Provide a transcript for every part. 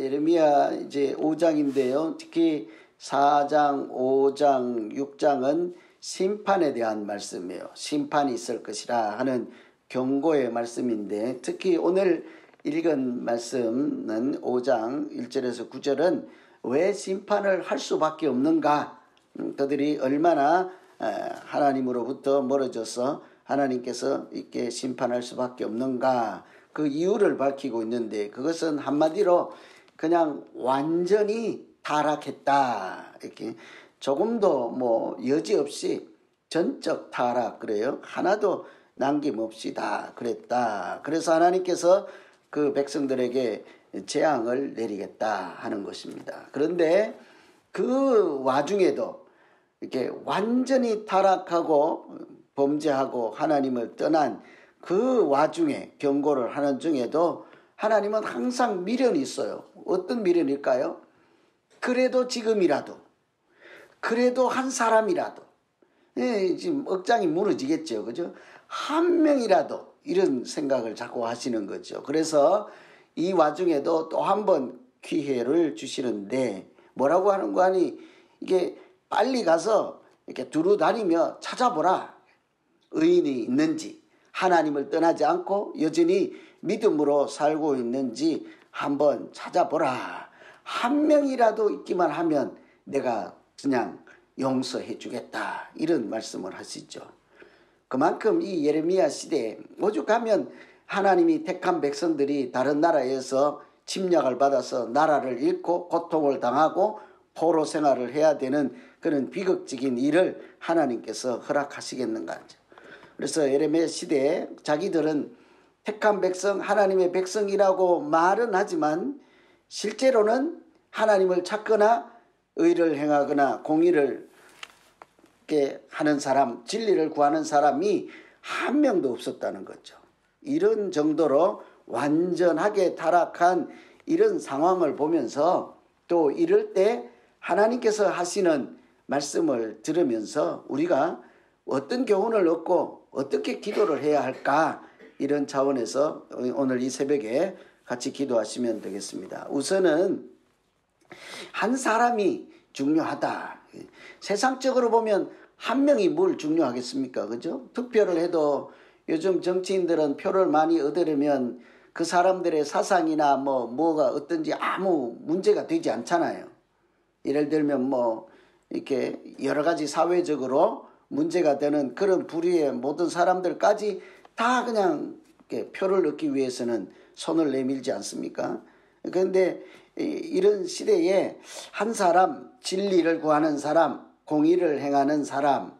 예레미야 이제 5장인데요. 특히 4장, 5장, 6장은 심판에 대한 말씀이에요. 심판이 있을 것이라 하는 경고의 말씀인데, 특히 오늘 읽은 말씀은 5장 1절에서 9절은 왜 심판을 할 수밖에 없는가, 그들이 얼마나 하나님으로부터 멀어져서 하나님께서 이렇게 심판할 수밖에 없는가, 그 이유를 밝히고 있는데, 그것은 한마디로 그냥 완전히 타락했다, 이렇게 조금도 뭐 여지없이 전적 타락, 그래요. 하나도 남김없이 다 그랬다. 그래서 하나님께서 그 백성들에게 재앙을 내리겠다 하는 것입니다. 그런데 그 와중에도 이렇게 완전히 타락하고 범죄하고 하나님을 떠난 그 와중에, 경고를 하는 중에도 하나님은 항상 미련이 있어요. 어떤 미련일까요? 그래도 지금이라도, 그래도 한 사람이라도, 지금 억장이 무너지겠죠, 그죠? 한 명이라도, 이런 생각을 자꾸 하시는 거죠. 그래서 이 와중에도 또 한 번 기회를 주시는데, 뭐라고 하는 거 아니, 이게 빨리 가서 이렇게 두루 다니며 찾아보라. 의인이 있는지, 하나님을 떠나지 않고 여전히 믿음으로 살고 있는지 한번 찾아보라. 한 명이라도 있기만 하면 내가 그냥 용서해 주겠다, 이런 말씀을 하시죠. 그만큼 이 예레미야 시대에 오죽하면 하나님이 택한 백성들이 다른 나라에서 침략을 받아서 나라를 잃고 고통을 당하고 포로 생활을 해야 되는 그런 비극적인 일을 하나님께서 허락하시겠는가. 그래서 예레미야 시대에 자기들은 택한 백성, 하나님의 백성이라고 말은 하지만 실제로는 하나님을 찾거나 의를 행하거나 공의를 하는 사람, 진리를 구하는 사람이 한 명도 없었다는 거죠. 이런 정도로 완전하게 타락한 이런 상황을 보면서, 또 이럴 때 하나님께서 하시는 말씀을 들으면서 우리가 어떤 교훈을 얻고 어떻게 기도를 해야 할까, 이런 차원에서 오늘 이 새벽에 같이 기도하시면 되겠습니다. 우선은 한 사람이 중요하다. 세상적으로 보면 한 명이 뭘 중요하겠습니까? 그죠? 투표를 해도 요즘 정치인들은 표를 많이 얻으려면 그 사람들의 사상이나 뭐가 어떤지 아무 문제가 되지 않잖아요. 예를 들면 이렇게 여러 가지 사회적으로 문제가 되는 그런 부류의 모든 사람들까지 다 그냥 이렇게 표를 얻기 위해서는 손을 내밀지 않습니까? 그런데 이런 시대에 한 사람, 진리를 구하는 사람, 공의를 행하는 사람,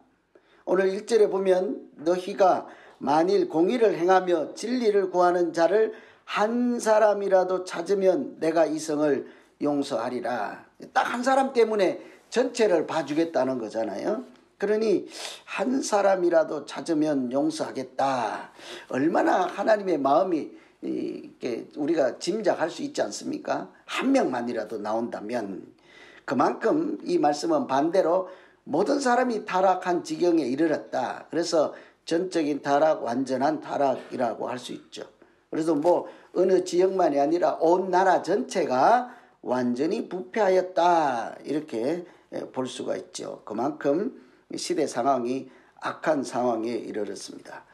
오늘 1절에 보면 너희가 만일 공의를 행하며 진리를 구하는 자를 한 사람이라도 찾으면 내가 이 성을 용서하리라. 딱 한 사람 때문에 전체를 봐주겠다는 거잖아요. 그러니 한 사람이라도 찾으면 용서하겠다. 얼마나 하나님의 마음이 우리가 짐작할 수 있지 않습니까? 한 명만이라도 나온다면. 그만큼 이 말씀은 반대로 모든 사람이 타락한 지경에 이르렀다. 그래서 전적인 타락, 완전한 타락이라고 할 수 있죠. 그래서 어느 지역만이 아니라 온 나라 전체가 완전히 부패하였다, 이렇게 볼 수가 있죠. 그만큼 시대 상황이 악한 상황에 이르렀습니다.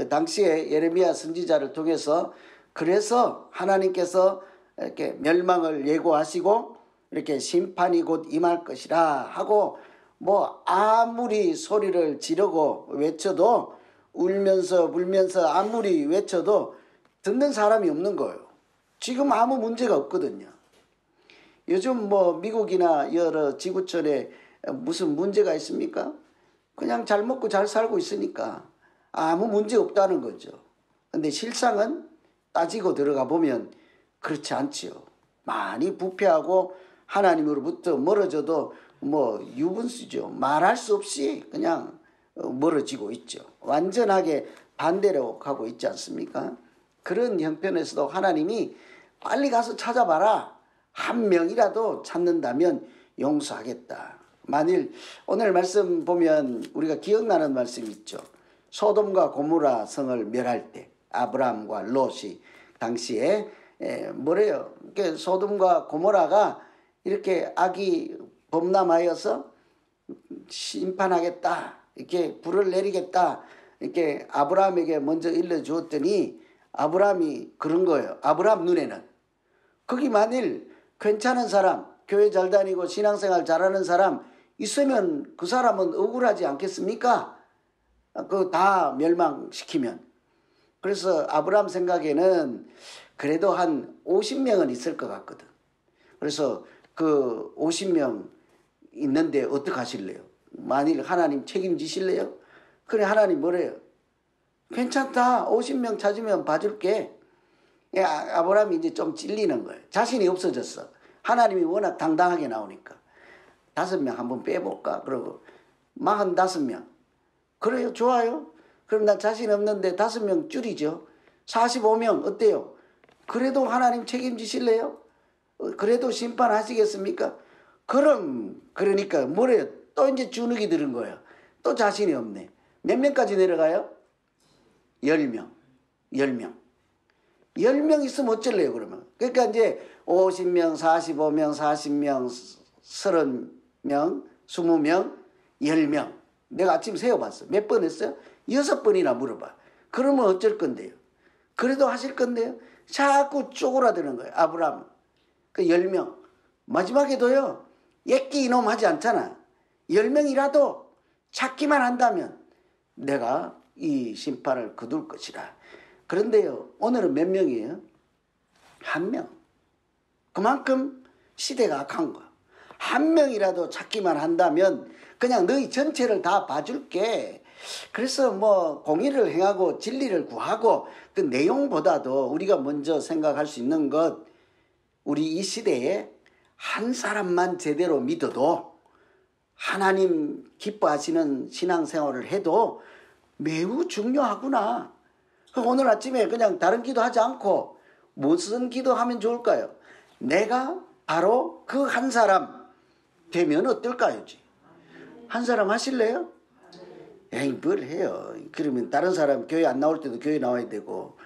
당시에 예레미야 선지자를 통해서 그래서 하나님께서 이렇게 멸망을 예고하시고 이렇게 심판이 곧 임할 것이라 하고 아무리 소리를 지르고 외쳐도, 울면서 불면서 아무리 외쳐도 듣는 사람이 없는 거예요. 지금 아무 문제가 없거든요. 요즘 미국이나 여러 지구촌에 무슨 문제가 있습니까? 그냥 잘 먹고 잘 살고 있으니까 아무 문제 없다는 거죠. 근데 실상은 따지고 들어가 보면 그렇지 않지요. 많이 부패하고 하나님으로부터 멀어져도 유분수죠. 말할 수 없이 그냥 멀어지고 있죠. 완전하게 반대로 가고 있지 않습니까? 그런 형편에서도 하나님이 빨리 가서 찾아봐라. 한 명이라도 찾는다면 용서하겠다. 만일 오늘 말씀 보면 우리가 기억나는 말씀이 있죠. 소돔과 고모라 성을 멸할 때 아브라함과 롯이 당시에 뭐래요? 소돔과 고모라가 이렇게 악이 범람하여서 심판하겠다, 이렇게 불을 내리겠다, 이렇게 아브라함에게 먼저 일러주었더니 아브라함이 그런 거예요. 아브라함 눈에는 거기 만일 괜찮은 사람, 교회 잘 다니고 신앙생활 잘하는 사람 있으면 그 사람은 억울하지 않겠습니까? 그거 다 멸망시키면. 그래서 아브라함 생각에는 그래도 한 50명은 있을 것 같거든. 그래서 그 50명 있는데 어떡하실래요? 만일 하나님 책임지실래요? 그래, 하나님 뭐래요? 괜찮다. 50명 찾으면 봐줄게. 아브라함이 이제 좀 찔리는 거예요. 자신이 없어졌어. 하나님이 워낙 당당하게 나오니까. 5명 한번 빼볼까? 그러고 45명. 그래요? 좋아요. 그럼 난 자신 없는데 5명 줄이죠. 45명 어때요? 그래도 하나님 책임지실래요? 그래도 심판하시겠습니까? 그러니까 뭐래요? 또 이제 주눅이 들은 거예요. 또 자신이 없네. 몇 명까지 내려가요? 10명. 10명. 10명 있으면 어쩔래요, 그러면? 그러니까 이제 50명, 45명, 40명, 30명, 20명, 10명. 내가 아침 세어봤어. 몇 번 했어요? 6번이나 물어봐. 그러면 어쩔 건데요? 그래도 하실 건데요? 자꾸 쪼그라드는 거예요, 아브라함. 그 10명. 마지막에도요, 예끼 이놈 하지 않잖아. 10명이라도 찾기만 한다면 내가 이 심판을 거둘 것이라. 그런데요, 오늘은 몇 명이에요? 1명. 그만큼 시대가 악한 거야. 1명이라도 찾기만 한다면 그냥 너희 전체를 다 봐줄게. 그래서 뭐 공의를 행하고 진리를 구하고 그 내용보다도 우리가 먼저 생각할 수 있는 것, 우리 이 시대에 한 사람만 제대로 믿어도 하나님 기뻐하시는 신앙생활을 해도 매우 중요하구나. 오늘 아침에 그냥 다른 기도하지 않고 무슨 기도하면 좋을까요? 내가 바로 그 한 사람 되면 어떨까요? 한 사람 하실래요? 에이, 뭘 해요. 그러면 다른 사람 교회 안 나올 때도 교회 나와야 되고,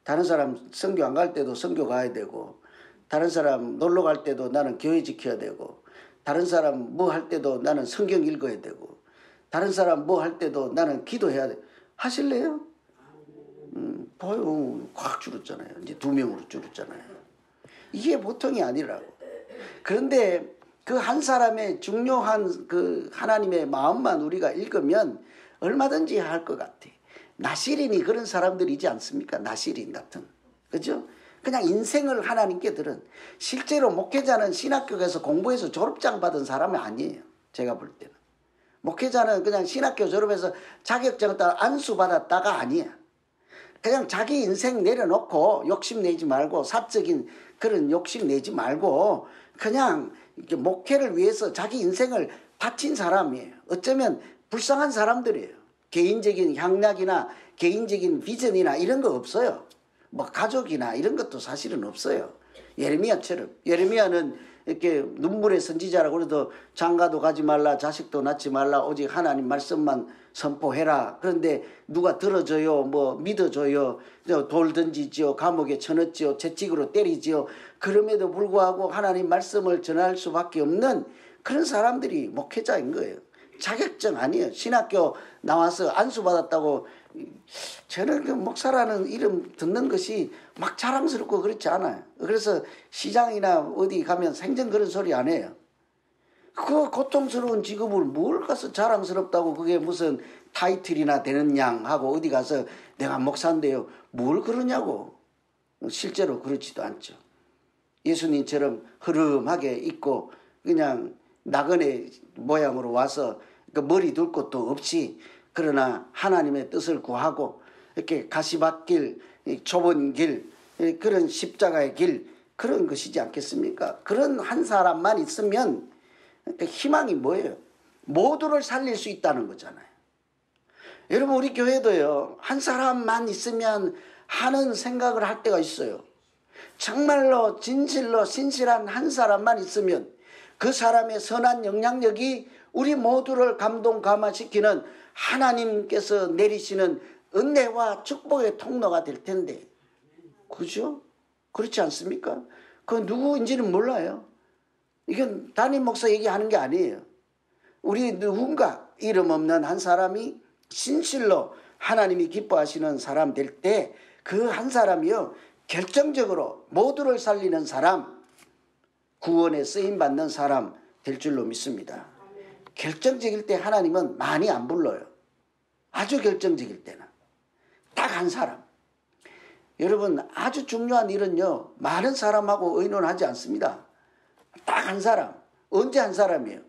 다른 사람 선교 안 갈 때도 선교 가야 되고, 다른 사람 놀러 갈 때도 나는 교회 지켜야 되고, 다른 사람 뭐 할 때도 나는 성경 읽어야 되고, 다른 사람 뭐 할 때도 나는 기도해야 돼. 하실래요? 봐요. 확 줄었잖아요. 이제 2명으로 줄었잖아요. 이게 보통이 아니라고. 그런데 그 한 사람의 중요한 그 하나님의 마음만 우리가 읽으면 얼마든지 할 것 같아. 나시린이 그런 사람들이지 않습니까? 나시린 같은. 그죠? 그냥 인생을 하나님께 들은. 실제로 목회자는 신학교 가서 공부해서 졸업장 받은 사람이 아니에요. 제가 볼 때는. 목회자는 그냥 신학교 졸업해서 자격증 따 안수 받았다가 아니야. 그냥 자기 인생 내려놓고 욕심내지 말고, 사적인 그런 욕심내지 말고 그냥 이렇게 목회를 위해서 자기 인생을 바친 사람이에요. 어쩌면 불쌍한 사람들이에요. 개인적인 향락이나 개인적인 비전이나 이런 거 없어요. 뭐 가족이나 이런 것도 사실은 없어요. 예레미야처럼. 예레미야는 이렇게 눈물의 선지자라고 그래도 장가도 가지 말라, 자식도 낳지 말라, 오직 하나님 말씀만 선포해라. 그런데 누가 들어줘요, 뭐 믿어줘요, 돌 던지지요, 감옥에 쳐넣지요, 채찍으로 때리지요. 그럼에도 불구하고 하나님 말씀을 전할 수밖에 없는 그런 사람들이 목회자인 거예요. 자격증 아니에요. 신학교 나와서 안수 받았다고. 저는 그 목사라는 이름 듣는 것이 막 자랑스럽고 그렇지 않아요. 그래서 시장이나 어디 가면 생전 그런 소리 안 해요. 그 고통스러운 직업을 뭘 가서 자랑스럽다고, 그게 무슨 타이틀이나 되는 양 하고 어디 가서 내가 목사인데요 뭘 그러냐고. 실제로 그렇지도 않죠. 예수님처럼 흐름하게 있고 그냥 나그네 모양으로 와서 그 머리 둘 것도 없이, 그러나 하나님의 뜻을 구하고 이렇게 가시밭길, 좁은 길, 그런 십자가의 길, 그런 것이지 않겠습니까? 그런 한 사람만 있으면 희망이 뭐예요? 모두를 살릴 수 있다는 거잖아요. 여러분, 우리 교회도요, 한 사람만 있으면 하는 생각을 할 때가 있어요. 정말로 진실로 신실한 한 사람만 있으면 그 사람의 선한 영향력이 우리 모두를 감동 감화시키는 하나님께서 내리시는 은혜와 축복의 통로가 될 텐데, 그죠? 그렇지 않습니까? 그 누구인지는 몰라요. 이건 담임 목사 얘기하는 게 아니에요. 우리 누군가 이름 없는 한 사람이 진실로 하나님이 기뻐하시는 사람 될 때 그 한 사람이요 결정적으로 모두를 살리는 사람, 구원에 쓰임받는 사람 될 줄로 믿습니다. 결정적일 때 하나님은 많이 안 불러요. 아주 결정적일 때는 딱 한 사람. 여러분 아주 중요한 일은요 많은 사람하고 의논하지 않습니다. 딱 한 사람. 언제 한 사람이에요?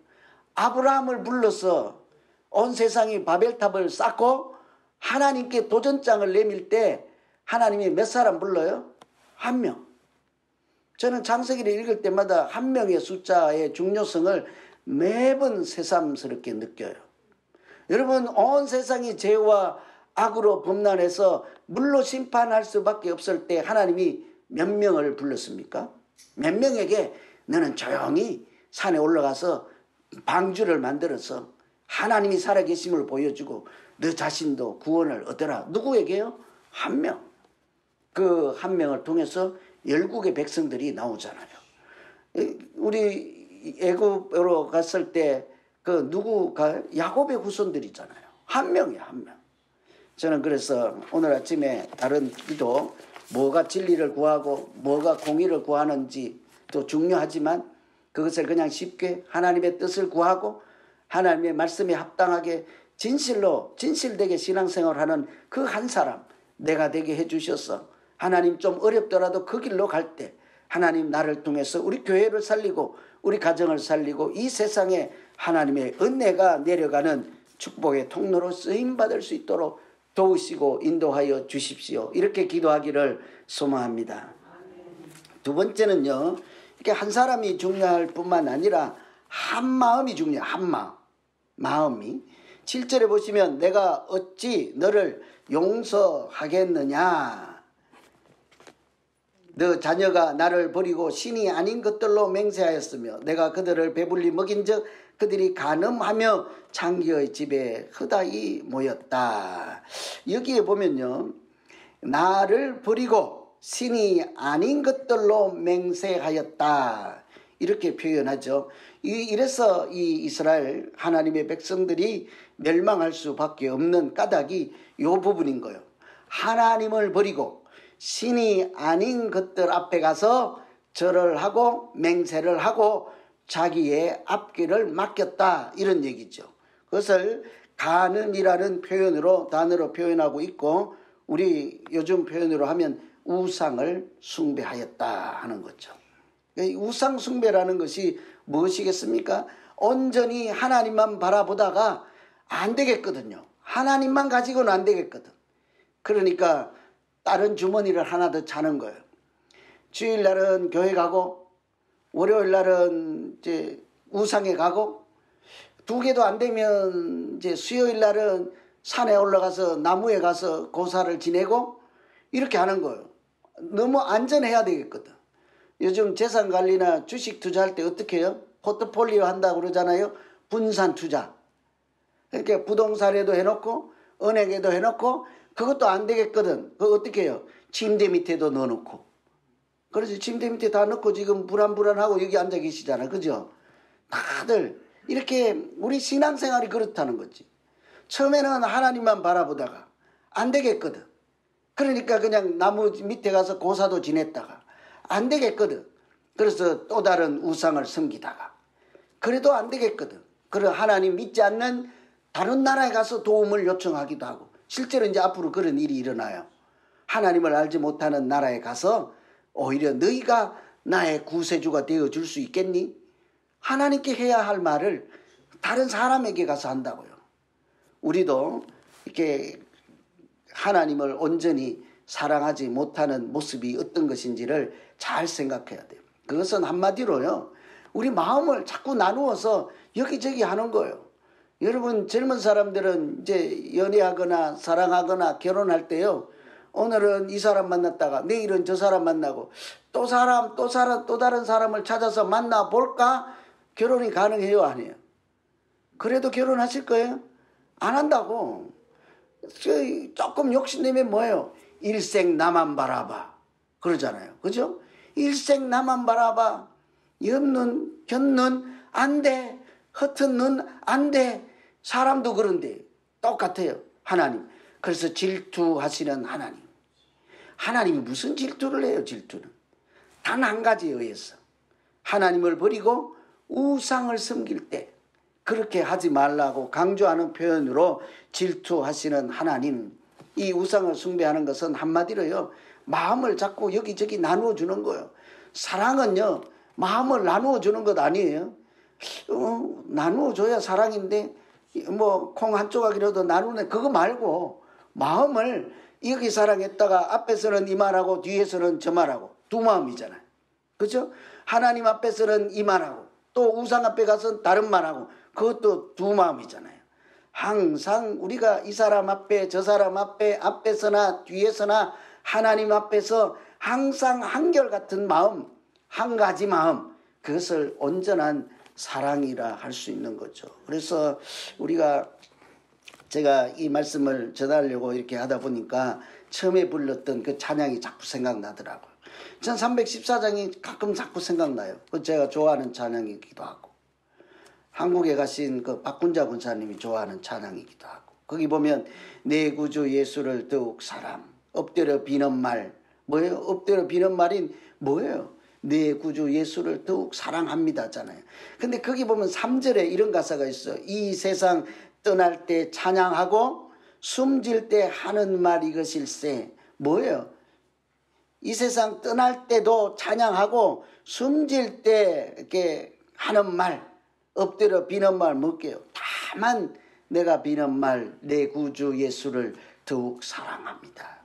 아브라함을 불러서 온 세상이 바벨탑을 쌓고 하나님께 도전장을 내밀 때 하나님이 몇 사람 불러요? 한 명. 저는 창세기를 읽을 때마다 한 명의 숫자의 중요성을 매번 새삼스럽게 느껴요. 여러분 온 세상이 죄와 악으로 범람해서 물로 심판할 수밖에 없을 때 하나님이 몇 명을 불렀습니까? 몇 명에게 너는 조용히 산에 올라가서 방주를 만들어서 하나님이 살아계심을 보여주고 너 자신도 구원을 얻어라. 누구에게요? 한 명. 그 한 명을 통해서 열국의 백성들이 나오잖아요. 우리 애굽으로 갔을 때 그 누구가 야곱의 후손들이잖아요. 한 명이야, 한 명. 저는 그래서 오늘 아침에 다른 기도 뭐가 진리를 구하고 뭐가 공의를 구하는지 또 중요하지만 그것을 그냥 쉽게 하나님의 뜻을 구하고 하나님의 말씀에 합당하게 진실로 진실되게 신앙생활하는 그 한 사람 내가 되게 해주셔서 하나님 좀 어렵더라도 그 길로 갈 때 하나님 나를 통해서 우리 교회를 살리고 우리 가정을 살리고 이 세상에 하나님의 은혜가 내려가는 축복의 통로로 쓰임받을 수 있도록 도우시고 인도하여 주십시오. 이렇게 기도하기를 소망합니다. 두 번째는요. 이렇게 한 사람이 중요할 뿐만 아니라 한 마음이 중요해요. 한 마음. 마음이. 7절에 보시면 내가 어찌 너를 용서하겠느냐. 너 자녀가 나를 버리고 신이 아닌 것들로 맹세하였으며 내가 그들을 배불리 먹인 적 그들이 간음하며 창기의 집에 허다히 모였다. 여기에 보면요. 나를 버리고 신이 아닌 것들로 맹세하였다. 이렇게 표현하죠. 이래서 이 이스라엘 하나님의 백성들이 멸망할 수밖에 없는 까닭이 이 부분인 거예요. 하나님을 버리고 신이 아닌 것들 앞에 가서 절을 하고 맹세를 하고 자기의 앞길을 맡겼다 이런 얘기죠. 그것을 간음이라는 단어로 표현하고 있고 우리 요즘 표현으로 하면 우상을 숭배하였다 하는 거죠. 우상 숭배라는 것이 무엇이겠습니까? 온전히 하나님만 바라보다가 안 되겠거든요. 하나님만 가지고는 안 되겠거든. 그러니까 다른 주머니를 하나 더 차는 거예요. 주일날은 교회 가고 월요일날은 이제 우상에 가고 두 개도 안 되면 이제 수요일날은 산에 올라가서 나무에 가서 고사를 지내고 이렇게 하는 거예요. 너무 안전해야 되겠거든. 요즘 재산 관리나 주식 투자할 때 어떻게 해요? 포트폴리오 한다고 그러잖아요. 분산 투자. 이렇게 부동산에도 해놓고 은행에도 해놓고 그것도 안 되겠거든. 그거 어떻게 해요? 침대 밑에도 넣어놓고. 그래서 침대 밑에 다 넣고 지금 불안불안하고 여기 앉아 계시잖아. 그죠? 다들 이렇게 우리 신앙생활이 그렇다는 거지. 처음에는 하나님만 바라보다가 안 되겠거든. 그러니까 그냥 나무 밑에 가서 고사도 지냈다가 안 되겠거든. 그래서 또 다른 우상을 섬기다가 그래도 안 되겠거든. 그래서 하나님 믿지 않는 다른 나라에 가서 도움을 요청하기도 하고 실제로 이제 앞으로 그런 일이 일어나요. 하나님을 알지 못하는 나라에 가서 오히려 너희가 나의 구세주가 되어줄 수 있겠니? 하나님께 해야 할 말을 다른 사람에게 가서 한다고요. 우리도 이렇게 하나님을 온전히 사랑하지 못하는 모습이 어떤 것인지를 잘 생각해야 돼요. 그것은 한마디로요. 우리 마음을 자꾸 나누어서 여기저기 하는 거예요. 여러분 젊은 사람들은 이제 연애하거나 사랑하거나 결혼할 때요. 오늘은 이 사람 만났다가 내일은 저 사람 만나고 또 다른 사람을 찾아서 만나볼까? 결혼이 가능해요? 아니에요? 그래도 결혼하실 거예요? 안 한다고. 조금 욕심내면 뭐예요? 일생 나만 바라봐. 그러잖아요. 그죠? 일생 나만 바라봐. 옆눈, 곁눈 안 돼. 허튼 눈 안 돼. 사람도 그런데 똑같아요. 하나님. 그래서 질투하시는 하나님. 하나님이 무슨 질투를 해요, 질투는. 단 한 가지에 의해서. 하나님을 버리고 우상을 섬길 때 그렇게 하지 말라고 강조하는 표현으로 질투하시는 하나님. 이 우상을 숭배하는 것은 한마디로요, 마음을 자꾸 여기저기 나누어 주는 거예요. 사랑은요, 마음을 나누어 주는 것 아니에요. 나누어 줘야 사랑인데 뭐 콩 한 조각이라도 나누네, 그거 말고 마음을 여기 사랑했다가 앞에서는 이 말하고 뒤에서는 저 말하고 두 마음이잖아요. 그렇죠? 하나님 앞에서는 이 말하고 또 우상 앞에 가서는 다른 말하고 그것도 두 마음이잖아요. 항상 우리가 이 사람 앞에 저 사람 앞에 앞에서나 뒤에서나 하나님 앞에서 항상 한결같은 마음, 한 가지 마음, 그것을 온전한 사랑이라 할 수 있는 거죠. 그래서 제가 이 말씀을 전하려고 이렇게 하다 보니까 처음에 불렀던 그 찬양이 자꾸 생각나더라고요. 전 314장이 가끔 자꾸 생각나요. 제가 좋아하는 찬양이기도 하고, 한국에 가신 그 박군자 군사님이 좋아하는 찬양이기도 하고, 거기 보면 내 구주 예수를 더욱 사랑, 엎드려 비는 말, 뭐예요? 엎드려 비는 말인 뭐예요? 내 구주 예수를 더욱 사랑합니다잖아요. 근데 거기 보면 3절에 이런 가사가 있어요. 이 세상 떠날 때 찬양하고 숨질 때 하는 말 이것일세. 뭐예요? 이 세상 떠날 때도 찬양하고 숨질 때 이렇게 하는 말, 엎드려 비는 말 뭘게요? 다만 내가 비는 말, 내 구주 예수를 더욱 사랑합니다.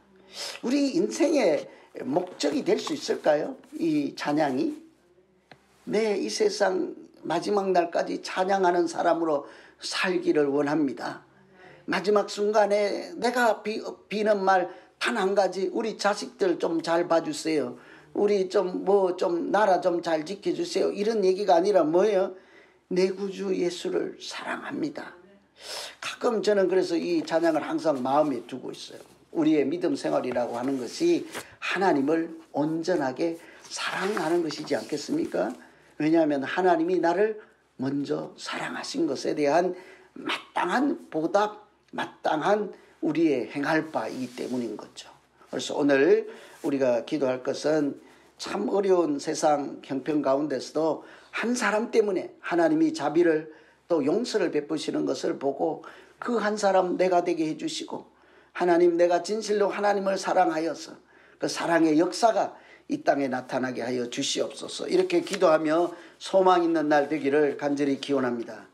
우리 인생의 목적이 될 수 있을까요? 이 찬양이? 이 세상 마지막 날까지 찬양하는 사람으로 살기를 원합니다. 마지막 순간에 내가 비는 말 단 한 가지, 우리 자식들 좀 잘 봐주세요. 우리 좀 나라 좀 잘 지켜주세요. 이런 얘기가 아니라 뭐예요? 내 구주 예수를 사랑합니다. 가끔 저는 그래서 이 찬양을 항상 마음에 두고 있어요. 우리의 믿음 생활이라고 하는 것이 하나님을 온전하게 사랑하는 것이지 않겠습니까? 왜냐하면 하나님이 나를 먼저 사랑하신 것에 대한 마땅한 보답, 마땅한 우리의 행할 바이기 때문인 거죠. 그래서 오늘 우리가 기도할 것은 참 어려운 세상 형편 가운데서도 한 사람 때문에 하나님이 자비를 또 용서를 베푸시는 것을 보고 그 한 사람 내가 되게 해주시고, 하나님 내가 진실로 하나님을 사랑하여서 그 사랑의 역사가 이 땅에 나타나게 하여 주시옵소서. 이렇게 기도하며 소망 있는 날 되기를 간절히 기원합니다.